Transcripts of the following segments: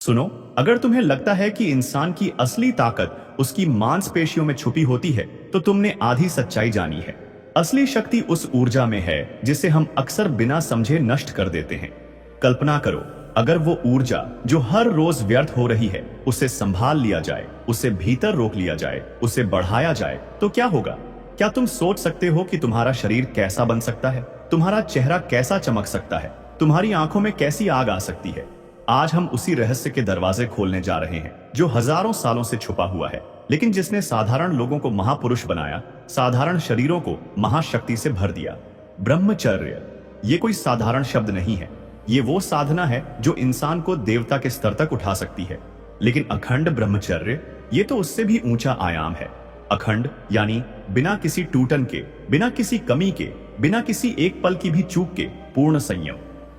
सुनो, अगर तुम्हें लगता है कि इंसान की असली ताकत उसकी मांसपेशियों में छुपी होती है, तो तुमने आधी सच्चाई जानी है। असली शक्ति उस ऊर्जा में है जिसे हम अक्सर बिना समझे नष्ट कर देते हैं। कल्पना करो, अगर वो ऊर्जा जो हर रोज व्यर्थ हो रही है, उसे संभाल लिया जाए, उसे भीतर रोक लिया जाए, उसे बढ़ाया जाए, तो क्या होगा? क्या तुम सोच सकते हो कि तुम्हारा शरीर कैसा बन सकता है? तुम्हारा चेहरा कैसा चमक सकता है? तुम्हारी आंखों में कैसी आग आ सकती है? आज हम उसी रहस्य के दरवाजे खोलने जा रहे हैं जो हजारों सालों से छुपा हुआ है, लेकिन जिसने साधारण लोगों को महापुरुष बनाया, साधारण शरीरों को महाशक्ति से भर दिया। ब्रह्मचर्य, ये कोई साधारण शब्द नहीं है। ये वो साधना है जो इंसान को देवता के स्तर तक उठा सकती है। लेकिन अखंड ब्रह्मचर्य, ये तो उससे भी ऊंचा आयाम है। अखंड यानी बिना किसी टूटन के, बिना किसी कमी के, बिना किसी एक पल की भी चूक के पूर्ण संयम।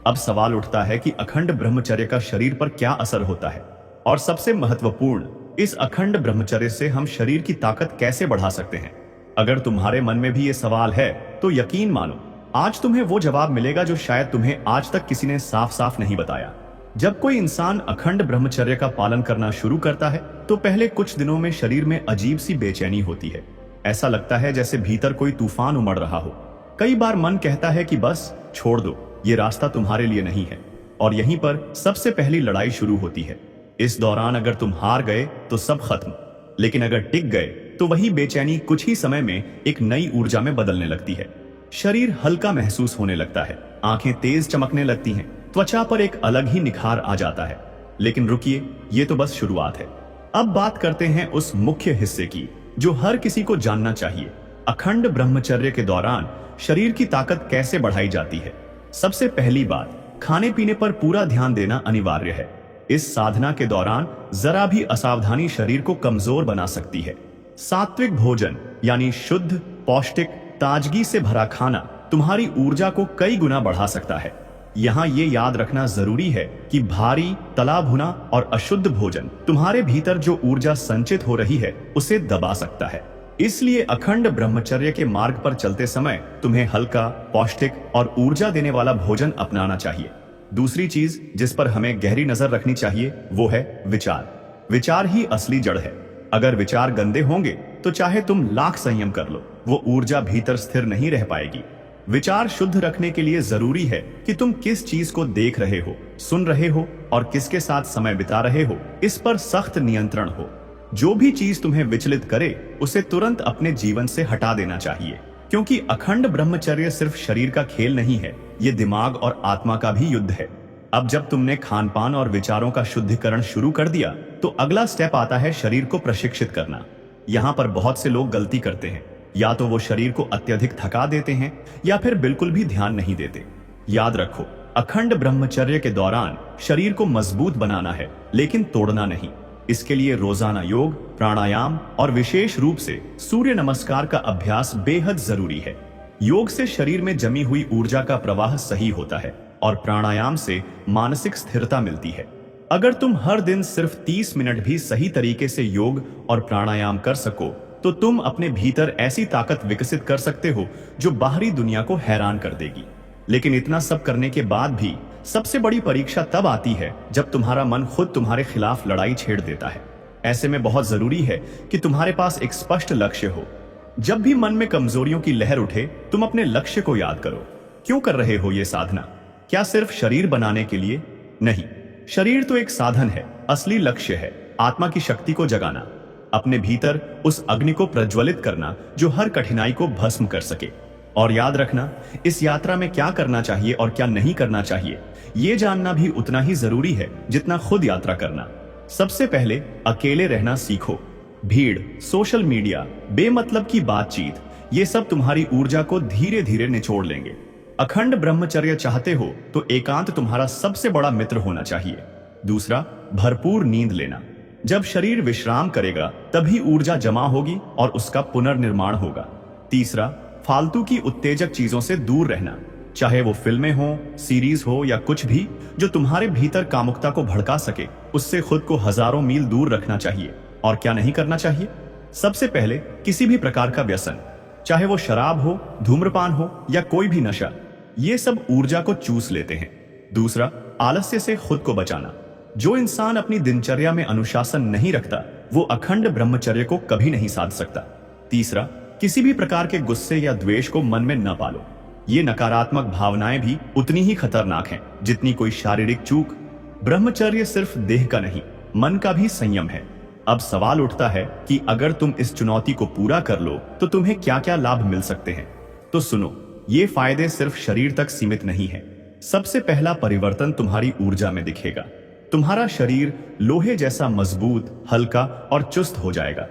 अब सवाल उठता है कि अखंड ब्रह्मचर्य का शरीर पर क्या असर होता है, और सबसे महत्वपूर्ण, इस अखंड ब्रह्मचर्य से हम शरीर की ताकत कैसे बढ़ा सकते हैं? अगर तुम्हारे मन में भी ये सवाल है, तो यकीन मानो, आज तुम्हें वो जवाब मिलेगा जो शायद तुम्हें आज तक किसी ने साफ साफ नहीं बताया। जब कोई इंसान अखंड ब्रह्मचर्य का पालन करना शुरू करता है, तो पहले कुछ दिनों में शरीर में अजीब सी बेचैनी होती है। ऐसा लगता है जैसे भीतर कोई तूफान उमड़ रहा हो। कई बार मन कहता है कि बस छोड़ दो, ये रास्ता तुम्हारे लिए नहीं है। और यहीं पर सबसे पहली लड़ाई शुरू होती है। इस दौरान अगर तुम हार गए तो सब खत्म, लेकिन अगर टिक गए तो वही बेचैनी कुछ ही समय में एक नई ऊर्जा में बदलने लगती है। शरीर हल्का महसूस होने लगता है, आंखें तेज चमकने लगती हैं, त्वचा पर एक अलग ही निखार आ जाता है। लेकिन रुकिए, ये तो बस शुरुआत है। अब बात करते हैं उस मुख्य हिस्से की जो हर किसी को जानना चाहिए। अखंड ब्रह्मचर्य के दौरान शरीर की ताकत कैसे बढ़ाई जाती है? सबसे पहली बात, खाने पीने पर पूरा ध्यान देना अनिवार्य है। इस साधना के दौरान जरा भी असावधानी शरीर को कमजोर बना सकती है। सात्विक भोजन यानी शुद्ध, पौष्टिक, ताजगी से भरा खाना तुम्हारी ऊर्जा को कई गुना बढ़ा सकता है। यहाँ ये याद रखना जरूरी है कि भारी, तला भुना और अशुद्ध भोजन तुम्हारे भीतर जो ऊर्जा संचित हो रही है, उसे दबा सकता है। इसलिए अखंड ब्रह्मचर्य के मार्ग पर चलते समय तुम्हें हल्का, पौष्टिक और ऊर्जा देने वाला भोजन अपनाना चाहिए। दूसरी चीज जिस पर हमें गहरी नजर रखनी चाहिए, वो है विचार। विचार ही असली जड़ है। अगर विचार गंदे होंगे तो चाहे तुम लाख संयम कर लो, वो ऊर्जा भीतर स्थिर नहीं रह पाएगी। विचार शुद्ध रखने के लिए जरूरी है कि तुम किस चीज को देख रहे हो, सुन रहे हो और किसके साथ समय बिता रहे हो, इस पर सख्त नियंत्रण हो। जो भी चीज तुम्हें विचलित करे, उसे तुरंत अपने जीवन से हटा देना चाहिए, क्योंकि अखंड ब्रह्मचर्य सिर्फ शरीर का खेल नहीं है, ये दिमाग और आत्मा का भी युद्ध है। अब जब तुमने खान पान और विचारों का शुद्धिकरण शुरू कर दिया, तो अगला स्टेप आता है शरीर को प्रशिक्षित करना। यहाँ पर बहुत से लोग गलती करते हैं। या तो वो शरीर को अत्यधिक थका देते हैं, या फिर बिल्कुल भी ध्यान नहीं देते। याद रखो, अखंड ब्रह्मचर्य के दौरान शरीर को मजबूत बनाना है, लेकिन तोड़ना नहीं। इसके लिए रोजाना योग, प्राणायाम और विशेष रूप से सूर्य नमस्कार का अभ्यास बेहद जरूरी है। योग से शरीर में जमी हुई ऊर्जा का प्रवाह सही होता है और प्राणायाम से मानसिक स्थिरता मिलती है। अगर तुम हर दिन सिर्फ 30 मिनट भी सही तरीके से योग और प्राणायाम कर सको, तो तुम अपने भीतर ऐसी ताकत विकसित कर सकते हो जो बाहरी दुनिया को हैरान कर देगी। लेकिन इतना सब करने के बाद भी सबसे बड़ी परीक्षा तब आती है जब तुम्हारा मन खुद तुम्हारे खिलाफ लड़ाई छेड़ देता है। ऐसे में बहुत जरूरी है कि तुम्हारे पास एक स्पष्ट लक्ष्य हो। जब भी मन में कमजोरियों की लहर उठे, तुम अपने लक्ष्य को याद करो। क्यों कर रहे हो ये साधना? क्या सिर्फ शरीर बनाने के लिए? नहीं, शरीर तो एक साधन है, असली लक्ष्य है आत्मा की शक्ति को जगाना, अपने भीतर उस अग्नि को प्रज्वलित करना जो हर कठिनाई को भस्म कर सके। और याद रखना, इस यात्रा में क्या करना चाहिए और क्या नहीं करना चाहिए, ये जानना भी उतना ही जरूरी है जितना खुद यात्रा करना। सबसे पहले अकेले रहना सीखो। भीड़, सोशल मीडिया, बेमतलब की बातचीत, ये सब तुम्हारी ऊर्जा को धीरे धीरे निचोड़ लेंगे। अखंड ब्रह्मचर्य चाहते हो तो एकांत तुम्हारा सबसे बड़ा मित्र होना चाहिए। दूसरा, भरपूर नींद लेना। जब शरीर विश्राम करेगा, तभी ऊर्जा जमा होगी और उसका पुनर्निर्माण होगा। तीसरा, फालतू की उत्तेजक चीजों से दूर रहना, चाहे वो फिल्में हो, सीरीज हो या कुछ भी जो तुम्हारे भीतर कामुकता को भड़का सके, उससे खुद को हजारों मील दूर रखना चाहिए। और क्या नहीं करना चाहिए? सबसे पहले, किसी भी प्रकार का व्यसन, चाहे वो शराब हो, धूम्रपान हो या कोई भी नशा, ये सब ऊर्जा को चूस लेते हैं। दूसरा, आलस्य से खुद को बचाना। जो इंसान अपनी दिनचर्या में अनुशासन नहीं रखता वो अखंड ब्रह्मचर्य को कभी नहीं साध सकता। तीसरा, किसी भी प्रकार के गुस्से या द्वेष को मन में न पालो। ये नकारात्मक भावनाएं भी उतनी ही खतरनाक हैं जितनी कोई शारीरिक चूक। ब्रह्मचर्य सिर्फ देह का नहीं, मन का भी संयम है। अब सवाल उठता है कि अगर तुम इस चुनौती को पूरा कर लो तो तुम्हें क्या क्या लाभ मिल सकते हैं। तो सुनो, ये फायदे सिर्फ शरीर तक सीमित नहीं है। सबसे पहला परिवर्तन तुम्हारी ऊर्जा में दिखेगा। तुम्हारा शरीर लोहे जैसा मजबूत, हल्का और चुस्त हो जाएगा।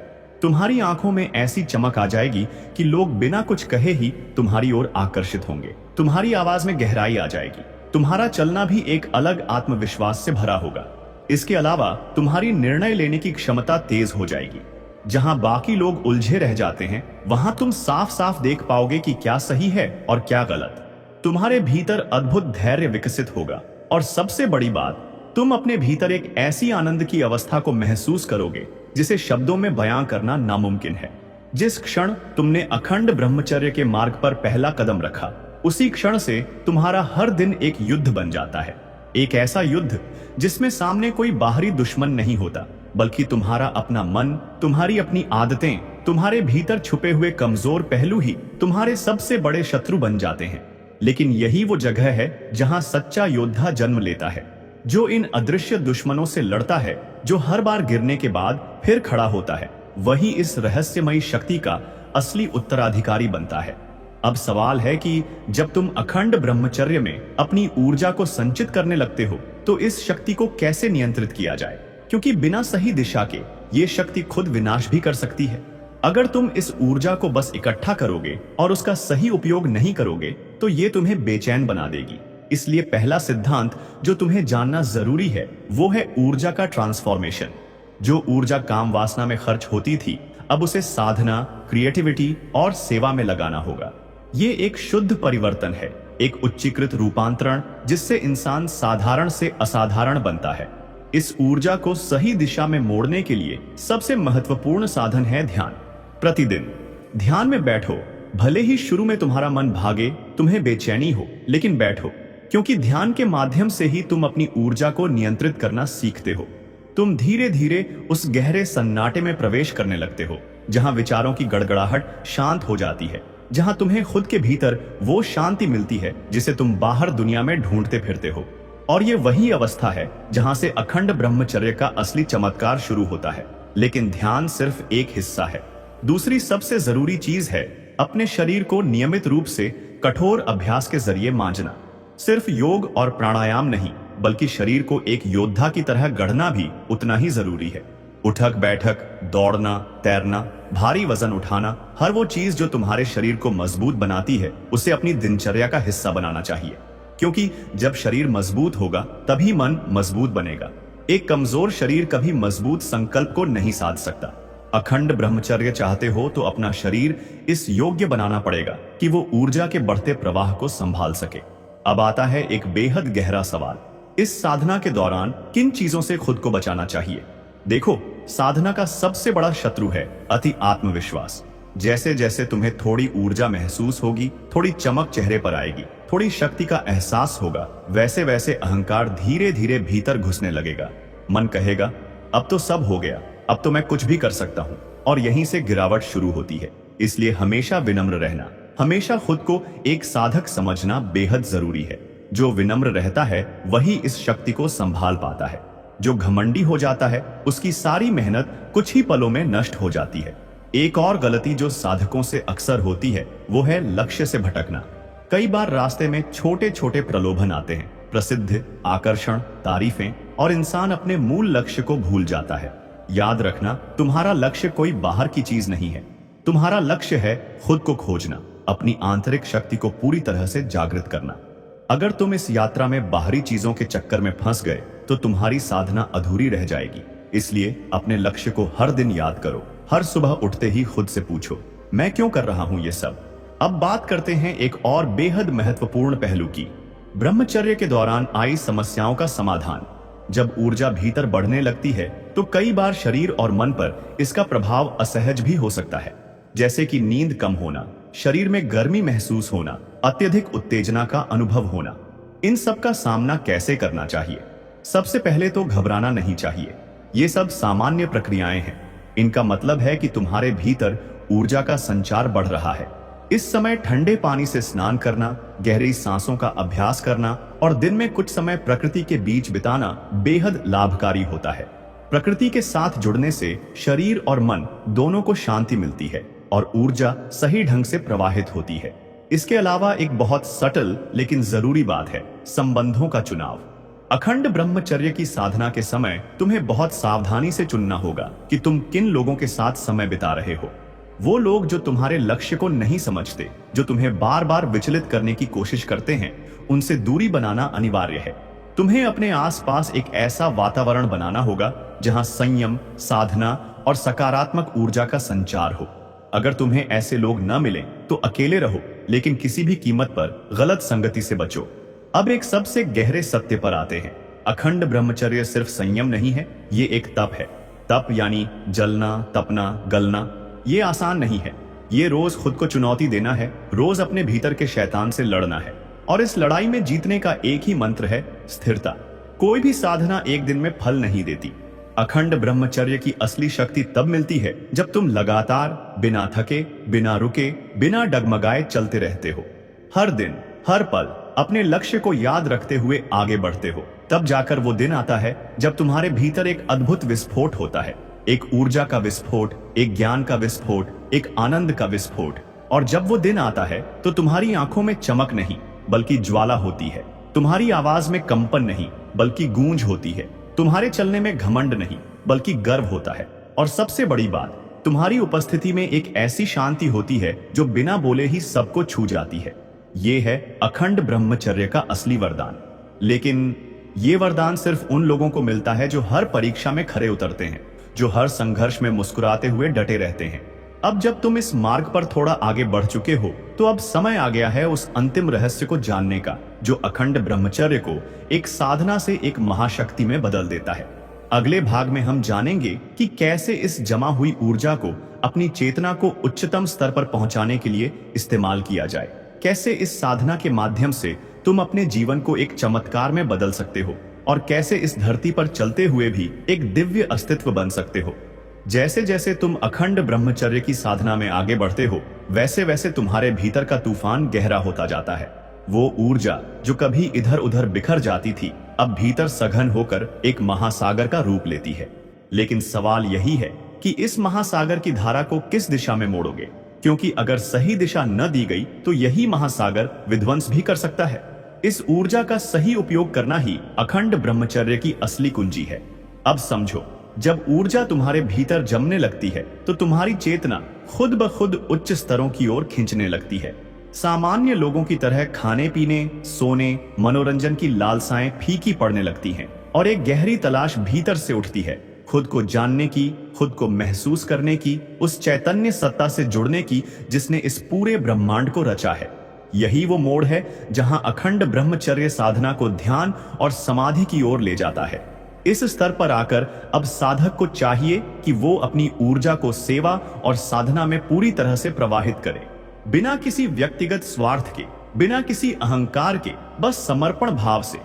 तुम्हारी आंखों में ऐसी चमक आ जाएगी कि लोग बिना कुछ कहे ही तुम्हारी ओर आकर्षित होंगे। तुम्हारी आवाज में गहराई आ जाएगी। तुम्हारा चलना भी एक अलग आत्मविश्वास से भरा होगा। इसके अलावा तुम्हारी निर्णय लेने की क्षमता तेज हो जाएगी। जहां बाकी लोग उलझे रह जाते हैं, वहां तुम साफ साफ देख पाओगे कि क्या सही है और क्या गलत। तुम्हारे भीतर अद्भुत धैर्य विकसित होगा और सबसे बड़ी बात, तुम अपने भीतर एक ऐसी आनंद की अवस्था को महसूस करोगे जिसे शब्दों में बयां करना नामुमकिन है। जिस क्षण तुमने अखंड ब्रह्मचर्य के मार्ग पर पहला कदम रखा, उसी क्षण से तुम्हारा हर दिन एक युद्ध बन जाता है। एक ऐसा युद्ध जिसमें सामने कोई बाहरी दुश्मन नहीं होता, बल्कि तुम्हारा अपना मन, तुम्हारी अपनी आदतें, तुम्हारे भीतर छुपे हुए कमजोर पहलू ही तुम्हारे सबसे बड़े शत्रु बन जाते हैं। लेकिन यही वो जगह है जहां सच्चा योद्धा जन्म लेता है, जो इन अदृश्य दुश्मनों से लड़ता है, जो हर बार गिरने के बाद फिर खड़ा होता है। वही इस रहस्यमयी शक्ति का असली उत्तराधिकारी बनता है। अब सवाल है कि जब तुम अखंड ब्रह्मचर्य में अपनी ऊर्जा को संचित करने लगते हो तो इस शक्ति को कैसे नियंत्रित किया जाए, क्योंकि बिना सही दिशा के ये शक्ति खुद विनाश भी कर सकती है। अगर तुम इस ऊर्जा को बस इकट्ठा करोगे और उसका सही उपयोग नहीं करोगे तो ये तुम्हें बेचैन बना देगी। इसलिए पहला सिद्धांत जो तुम्हें जानना जरूरी है वो है ऊर्जा का ट्रांसफॉर्मेशन। जो ऊर्जा काम वासना में खर्च होती थी, अब उसे साधना, क्रिएटिविटी और सेवा में लगाना होगा। ये एक शुद्ध परिवर्तन है, एक उच्चीकृत रूपांतरण जिससे इंसान साधारण से असाधारण बनता है। इस ऊर्जा को सही दिशा में मोड़ने के लिए सबसे महत्वपूर्ण साधन है ध्यान। प्रतिदिन ध्यान में बैठो। भले ही शुरू में तुम्हारा मन भागे, तुम्हें बेचैनी हो, लेकिन बैठो, क्योंकि ध्यान के माध्यम से ही तुम अपनी ऊर्जा को नियंत्रित करना सीखते हो। तुम धीरे धीरे उस गहरे सन्नाटे में प्रवेश करने लगते हो जहां विचारों की गड़गड़ाहट शांत हो जाती है, जहां तुम्हें खुद के भीतर वो शांति मिलती है जिसे तुम बाहर दुनिया में ढूंढते फिरते हो। और ये वही अवस्था है जहां से अखंड ब्रह्मचर्य का असली चमत्कार शुरू होता है। लेकिन ध्यान सिर्फ एक हिस्सा है। दूसरी सबसे जरूरी चीज है अपने शरीर को नियमित रूप से कठोर अभ्यास के जरिए मांझना। सिर्फ योग और प्राणायाम नहीं, बल्कि शरीर को एक योद्धा की तरह गढ़ना भी उतना ही जरूरी है। उठक बैठक, दौड़ना, तैरना, भारी वजन उठाना, हर वो चीज जो तुम्हारे शरीर को मजबूत बनाती है उसे अपनी दिनचर्या का हिस्सा बनाना चाहिए। क्योंकि जब शरीर मजबूत होगा तभी मन मजबूत बनेगा। एक कमजोर शरीर कभी मजबूत संकल्प को नहीं साध सकता। अखंड ब्रह्मचर्य चाहते हो तो अपना शरीर इस योग्य बनाना पड़ेगा कि वो ऊर्जा के बढ़ते प्रवाह को संभाल सके। अब आता है एक बेहद गहरा सवाल, इस साधना के दौरान किन चीजों से खुद को बचाना चाहिए। देखो, साधना का सबसे बड़ा शत्रु है अति आत्मविश्वास। जैसे जैसे तुम्हें थोड़ी ऊर्जा महसूस होगी, थोड़ी चमक चेहरे पर आएगी, थोड़ी शक्ति का एहसास होगा, वैसे वैसे अहंकार धीरे धीरे भीतर घुसने लगेगा। मन कहेगा अब तो सब हो गया, अब तो मैं कुछ भी कर सकता हूँ, और यहीं से गिरावट शुरू होती है। इसलिए हमेशा विनम्र रहना, हमेशा खुद को एक साधक समझना बेहद जरूरी है। जो विनम्र रहता है वही इस शक्ति को संभाल पाता है। जो घमंडी हो जाता है उसकी सारी मेहनत कुछ ही पलों में नष्ट हो जाती है। एक और गलती जो साधकों से अक्सर होती है वो है लक्ष्य से भटकना। कई बार रास्ते में छोटे छोटे प्रलोभन आते हैं, प्रसिद्ध, आकर्षण, तारीफें, और इंसान अपने मूल लक्ष्य को भूल जाता है। याद रखना, तुम्हारा लक्ष्य कोई बाहर की चीज नहीं है। तुम्हारा लक्ष्य है खुद को खोजना, अपनी आंतरिक शक्ति को पूरी तरह से जागृत करना। अगर तुम इस यात्रा में बाहरी चीजों के चक्कर में फंस गए तो तुम्हारी साधना अधूरी रह जाएगी। इसलिए अपने लक्ष्य को हर दिन याद करो। हर सुबह उठते ही खुद से पूछो, मैं क्यों कर रहा हूं ये सब। अब बात करते हैं एक और बेहद महत्वपूर्ण पहलू की, ब्रह्मचर्य के दौरान आई समस्याओं का समाधान। जब ऊर्जा भीतर बढ़ने लगती है तो कई बार शरीर और मन पर इसका प्रभाव असहज भी हो सकता है, जैसे कि नींद कम होना, शरीर में गर्मी महसूस होना, अत्यधिक उत्तेजना का अनुभव होना। इन सब का सामना कैसे करना चाहिए? सबसे पहले तो घबराना नहीं चाहिए। ये सब सामान्य प्रक्रियाएं हैं। इनका मतलब है कि तुम्हारे भीतर ऊर्जा का संचार बढ़ रहा है। इस समय ठंडे पानी से स्नान करना, गहरी सांसों का अभ्यास करना और दिन में कुछ समय प्रकृति के बीच बिताना बेहद लाभकारी होता है। प्रकृति के साथ जुड़ने से शरीर और मन दोनों को शांति मिलती है और ऊर्जा सही ढंग से प्रवाहित होती है। इसके अलावा एक बहुत सटल लेकिन जरूरी बात है, संबंधों का चुनाव। अखंड ब्रह्मचर्य की साधना के समय तुम्हें बहुत सावधानी से चुनना होगा कि तुम किन लोगों के साथ समय बिता रहे हो। वो लोग जो तुम्हारे लक्ष्य को नहीं समझते, जो तुम्हें बार बार विचलित करने की कोशिश करते हैं, उनसे दूरी बनाना अनिवार्य है। तुम्हें अपने आसपास एक ऐसा वातावरण बनाना होगा जहां संयम, साधना और सकारात्मक ऊर्जा का संचार हो। अगर तुम्हें ऐसे लोग न मिले तो अकेले रहो, लेकिन किसी भी कीमत पर गलत संगति से बचो। अब एक सबसे गहरे सत्य पर आते हैं। अखंड ब्रह्मचर्य सिर्फ संयम नहीं है, ये एक तप है। तप यानी जलना, तपना, गलना। ये आसान नहीं है। ये रोज खुद को चुनौती देना है, रोज अपने भीतर के शैतान से लड़ना है। और इस लड़ाई में जीतने का एक ही मंत्र है, स्थिरता। कोई भी साधना एक दिन में फल नहीं देती। अखंड ब्रह्मचर्य की असली शक्ति तब मिलती है जब तुम लगातार, बिना थके, बिना रुके, बिना डगमगाए चलते रहते हो। हर दिन, हर पल अपने लक्ष्य को याद रखते हुए आगे बढ़ते हो। तब जाकर वो दिन आता है जब तुम्हारे भीतर एक अद्भुत विस्फोट होता है। एक ऊर्जा का विस्फोट, एक ज्ञान का विस्फोट, एक आनंद का विस्फोट। और जब वो दिन आता है तो तुम्हारी आंखों में चमक नहीं बल्कि ज्वाला होती है। तुम्हारी आवाज में कंपन नहीं बल्कि गूंज होती है। तुम्हारे चलने में घमंड नहीं बल्कि गर्व होता है। और सबसे बड़ी बात, तुम्हारी उपस्थिति में एक ऐसी शांति होती है जो बिना बोले ही सबको छू जाती है। ये है अखंड ब्रह्मचर्य का असली वरदान। लेकिन ये वरदान सिर्फ उन लोगों को मिलता है जो हर परीक्षा में खरे उतरते हैं, जो हर संघर्ष में मुस्कुराते हुए डटे रहते हैं। अब जब तुम इस मार्ग पर थोड़ा आगे बढ़ चुके हो तो अब समय आ गया है उस अंतिम रहस्य को जानने का, जो अखंड ब्रह्मचर्य को एक साधना से एक महाशक्ति में बदल देता है। अगले भाग में हम जानेंगे कि कैसे इस जमा हुई ऊर्जा को अपनी चेतना को उच्चतम स्तर पर पहुंचाने के लिए इस्तेमाल किया जाए। कैसे इस साधना के माध्यम से तुम अपने जीवन को एक चमत्कार में बदल सकते हो और कैसे इस धरती पर चलते हुए भी एक दिव्य अस्तित्व बन सकते हो। जैसे जैसे तुम अखंड ब्रह्मचर्य की साधना में आगे बढ़ते हो, वैसे वैसे तुम्हारे भीतर का तूफान गहरा होता जाता है। वो ऊर्जा जो कभी इधर उधर बिखर जाती थी, अब भीतर सघन होकर एक महासागर का रूप लेती है। लेकिन सवाल यही है कि इस महासागर की धारा को किस दिशा में मोड़ोगे, क्योंकि अगर सही दिशा न दी गई तो यही महासागर विध्वंस भी कर सकता है। इस ऊर्जा का सही उपयोग करना ही अखंड ब्रह्मचर्य की असली कुंजी है। अब समझो, जब ऊर्जा तुम्हारे भीतर जमने लगती है तो तुम्हारी चेतना खुद ब खुद उच्च स्तरों की ओर खींचने लगती है। सामान्य लोगों की तरह खाने पीने, सोने, मनोरंजन की लालसाएं फीकी पड़ने लगती हैं और एक गहरी तलाश भीतर से उठती है, खुद को जानने की, खुद को महसूस करने की, उस चैतन्य सत्ता से जुड़ने की जिसने इस पूरे ब्रह्मांड को रचा है। यही वो मोड़ है जहां अखंड ब्रह्मचर्य साधना को ध्यान और समाधि की ओर ले जाता है। इस स्तर पर आकर अब साधक को चाहिए कि वो अपनी ऊर्जा को सेवा और साधना में पूरी तरह से प्रवाहित करे, बिना किसी व्यक्तिगत स्वार्थ के, बिना किसी अहंकार के, बस समर्पण भाव से।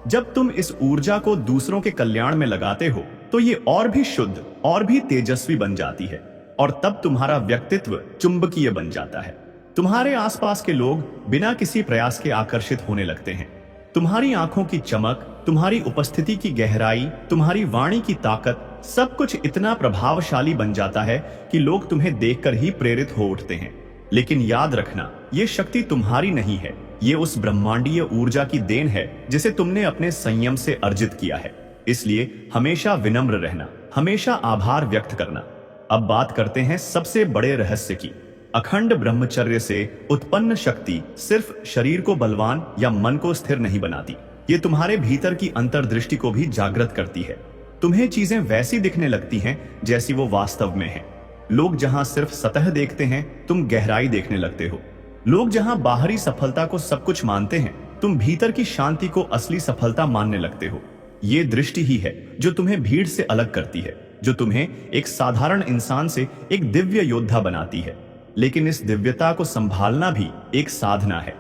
जब तुम इस ऊर्जा को दूसरों के कल्याण में लगाते हो तो ये और भी शुद्ध और भी तेजस्वी बन जाती है और तब तुम्हारा व्यक्तित्व चुंबकीय बन जाता है। तुम्हारे आसपास के लोग बिना किसी प्रयास के आकर्षित होने लगते हैं। तुम्हारी आंखों की चमक, तुम्हारी उपस्थिति की गहराई, तुम्हारी वाणी की ताकत, सब कुछ इतना प्रभावशाली बन जाता है कि लोग तुम्हें देखकर ही प्रेरित हो उठते हैं। लेकिन याद रखना, ये शक्ति तुम्हारी नहीं है, ये उस ब्रह्मांडीय ऊर्जा की देन है जिसे तुमने अपने संयम से अर्जित किया है। इसलिए हमेशा विनम्र रहना, हमेशा आभार व्यक्त करना। अब बात करते हैं सबसे बड़े रहस्य की। अखंड ब्रह्मचर्य से उत्पन्न शक्ति सिर्फ शरीर को बलवान या मन को स्थिर नहीं बनाती, ये तुम्हारे भीतर की अंतर्दृष्टि को भी जागृत करती है। तुम्हें चीजें वैसी दिखने लगती हैं जैसी वो वास्तव में हैं। लोग जहां सिर्फ सतह देखते हैं, तुम गहराई देखने लगते हो। लोग जहां बाहरी सफलता को सब कुछ मानते हैं, तुम भीतर की शांति को असली सफलता मानने लगते हो। ये दृष्टि ही है जो तुम्हें भीड़ से अलग करती है, जो तुम्हें एक साधारण इंसान से एक दिव्य योद्धा बनाती है। लेकिन इस दिव्यता को संभालना भी एक साधना है।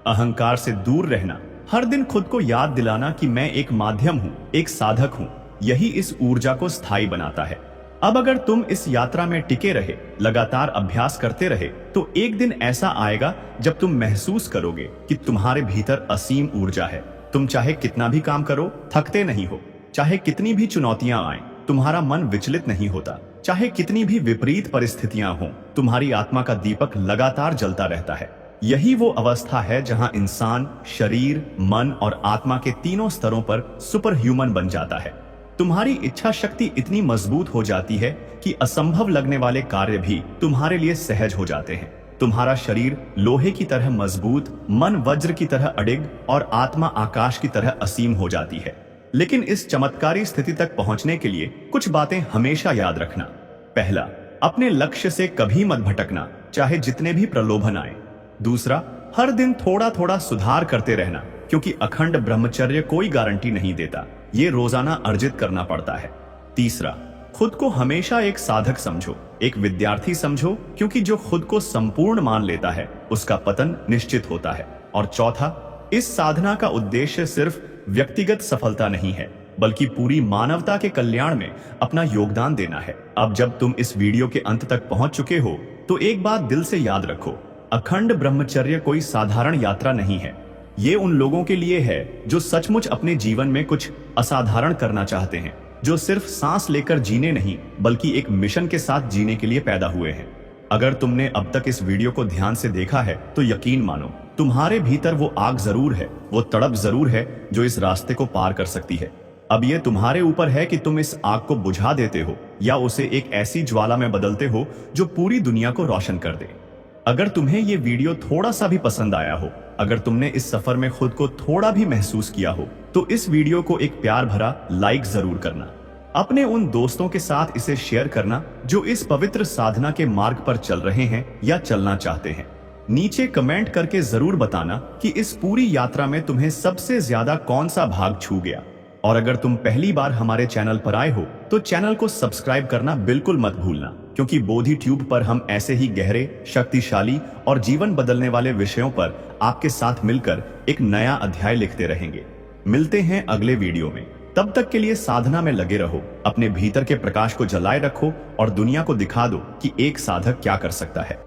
अहंकार से दूर रहना, हर दिन खुद को याद दिलाना कि मैं एक माध्यम हूँ, एक साधक हूँ, यही इस ऊर्जा को स्थायी बनाता है। अब अगर तुम इस यात्रा में टिके रहे, लगातार अभ्यास करते रहे, तो एक दिन ऐसा आएगा जब तुम महसूस करोगे कि तुम्हारे भीतर असीम ऊर्जा है। तुम चाहे कितना भी काम करो, थकते नहीं हो। चाहे कितनी भी चुनौतियां आए, तुम्हारा मन विचलित नहीं होता। चाहे कितनी भी विपरीत परिस्थितियां हों, तुम्हारी आत्मा का दीपक लगातार जलता रहता है। यही वो अवस्था है जहां इंसान शरीर, मन और आत्मा के तीनों स्तरों पर सुपर ह्यूमन बन जाता है। तुम्हारी इच्छा शक्ति इतनी मजबूत हो जाती है कि असंभव लगने वाले कार्य भी तुम्हारे लिए सहज हो जाते हैं। तुम्हारा शरीर लोहे की तरह मजबूत, मन वज्र की तरह अडिग और आत्मा आकाश की तरह असीम हो जाती है। लेकिन इस चमत्कारी स्थिति तक पहुंचने के लिए कुछ बातें हमेशा याद रखना। पहला, अपने लक्ष्य से कभी मत भटकना, चाहे जितने भी प्रलोभन आए। दूसरा, हर दिन थोड़ा थोड़ा सुधार करते रहना, क्योंकि अखंड ब्रह्मचर्य कोई गारंटी नहीं देता, ये रोजाना अर्जित करना पड़ता है। तीसरा, खुद को हमेशा एक साधक समझो, एक विद्यार्थी समझो, क्योंकि जो खुद को संपूर्ण मान लेता है उसका पतन निश्चित होता है। और चौथा, इस साधना का उद्देश्य सिर्फ व्यक्तिगत सफलता नहीं है, बल्कि पूरी मानवता के कल्याण में अपना योगदान देना है। अब जब तुम इस वीडियो के अंत तक पहुंच चुके हो, तो एक बात दिल से याद रखो, अखंड ब्रह्मचर्य कोई साधारण यात्रा नहीं है। ये उन लोगों के लिए है जो सचमुच अपने जीवन में कुछ असाधारण करना चाहते हैं, जो सिर्फ सांस लेकर जीने नहीं, बल्कि एक मिशन के साथ जीने के लिए पैदा हुए हैं। अगर तुमने अब तक इस वीडियो को ध्यान से देखा है, तो यकीन मानो, तुम्हारे भीतर वो आग जरूर है, वो तड़प जरूर है जो इस रास्ते को पार कर सकती है। अब ये तुम्हारे ऊपर है कि तुम इस आग को बुझा देते हो या उसे एक ऐसी ज्वाला में बदलते हो जो पूरी दुनिया को रोशन कर दे। अगर तुम्हें ये वीडियो थोड़ा सा भी पसंद आया हो, अगर तुमने इस सफर में खुद को थोड़ा भी महसूस किया हो, तो इस वीडियो को एक प्यार भरा लाइक जरूर करना। अपने उन दोस्तों के साथ इसे शेयर करना जो इस पवित्र साधना के मार्ग पर चल रहे हैं या चलना चाहते हैं। नीचे कमेंट करके जरूर बताना कि इस पूरी यात्रा में तुम्हें सबसे ज्यादा कौन सा भाग छू गया। और अगर तुम पहली बार हमारे चैनल पर आए हो, तो चैनल को सब्सक्राइब करना बिल्कुल मत भूलना, क्योंकि बोधि ट्यूब पर हम ऐसे ही गहरे, शक्तिशाली और जीवन बदलने वाले विषयों पर आपके साथ मिलकर एक नया अध्याय लिखते रहेंगे। मिलते हैं अगले वीडियो में। तब तक के लिए साधना में लगे रहो, अपने भीतर के प्रकाश को जलाए रखो और दुनिया को दिखा दो कि एक साधक क्या कर सकता है।